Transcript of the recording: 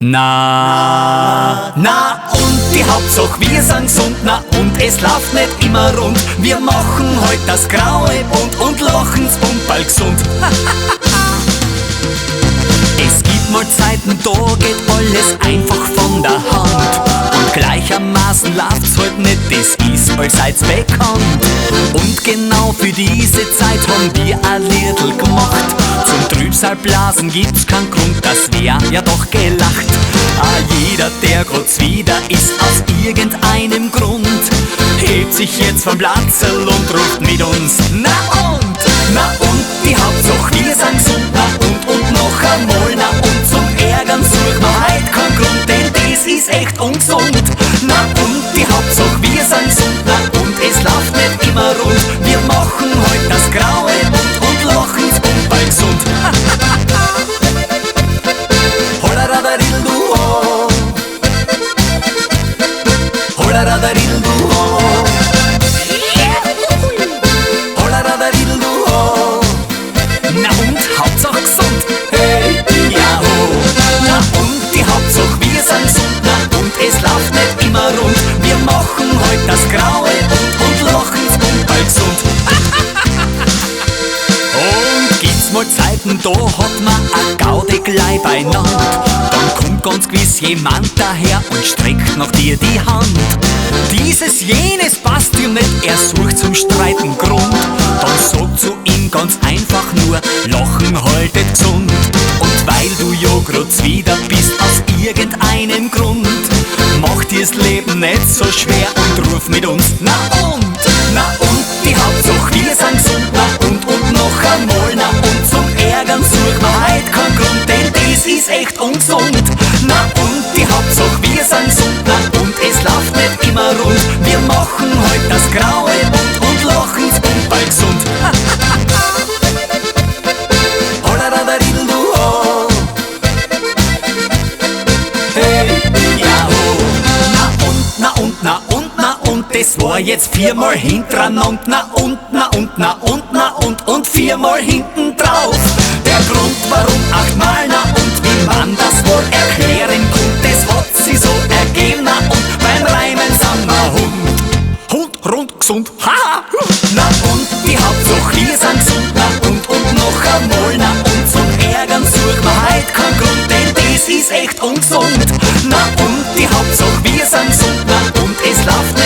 Na und die Hauptsache wir sind gesund, na und es läuft nicht immer rund. Wir machen heut das Graue bunt und lachen's bald gesund. Es gibt mal Zeiten, da geht alles einfach von der Hand. Und gleichermaßen läuft's halt nicht, das ist allseits bekannt. Und genau für diese Zeit haben wir ein Liedl gemacht. Zum Trübsalblasen gibt's keinen Grund, das wär ja doch gelacht. Jeder, der grad wieder ist, aus irgendeinem Grund, hebt sich jetzt vom Platzl und ruft mit uns. Na und, die Hauptsache wir sind gesund, na und noch einmal, na und zum Ärgern sucht man heut keinen Grund, denn das ist echt ungesund. Na und die Hauptsache wir sind gesund, na und es läuft nicht immer rund. Wir machen heut das Graue bunt und lachen's bald gesund. Hollaraderildu-ho, hollaraderildu-ho, hollaraderildu-ho. Na und Hauptsache gesund, hey, ja ho. Na und die Hauptsache wir sind gesund, na und es läuft nicht immer rund. Wir machen heut das Graue und lachen's bald gesund. Und gibt's mal Zeiten, da hat man a Gaude gleich beieinander. Dann kommt ganz gewiss jemand daher und streckt nach dir die Hand. Dieses, jenes passt ihm nicht, er sucht zum Streiten Grund. Dann sag zu ihm ganz einfach nur, Lachen haltet gesund. Und weil du ja grad wieder bist, aus irgendeinem Grund, mach dir's Leben nicht so schwer und ruf mit uns. Na und, die Hauptsache wir sind gesund, na und noch einmal, na und zum Ärgern sucht man heut keinen Grund, denn das ist echt ungesund. Na und die Hauptsache wir sind gesund, na und es läuft nicht immer rund. Wir machen heut das Graue und lachen's bald gesund. Hollaraderildu-ho, hey, ja ho. Na und, das war jetzt viermal hintereinander. Na und viermal hinten drauf. Der Grund, warum achtmal na und wie man das wohl erklären konnte, das hat sich so ergeben. Na und beim Reimen sind wir Hund, rund, gesund, haha. Na und die Hauptsache wir sind gesund, na und noch einmal, na und zum Ärgern sucht man heut keinen Grund, denn das ist echt ungesund. Na und die Hauptsache wir sind gesund, na und es läuft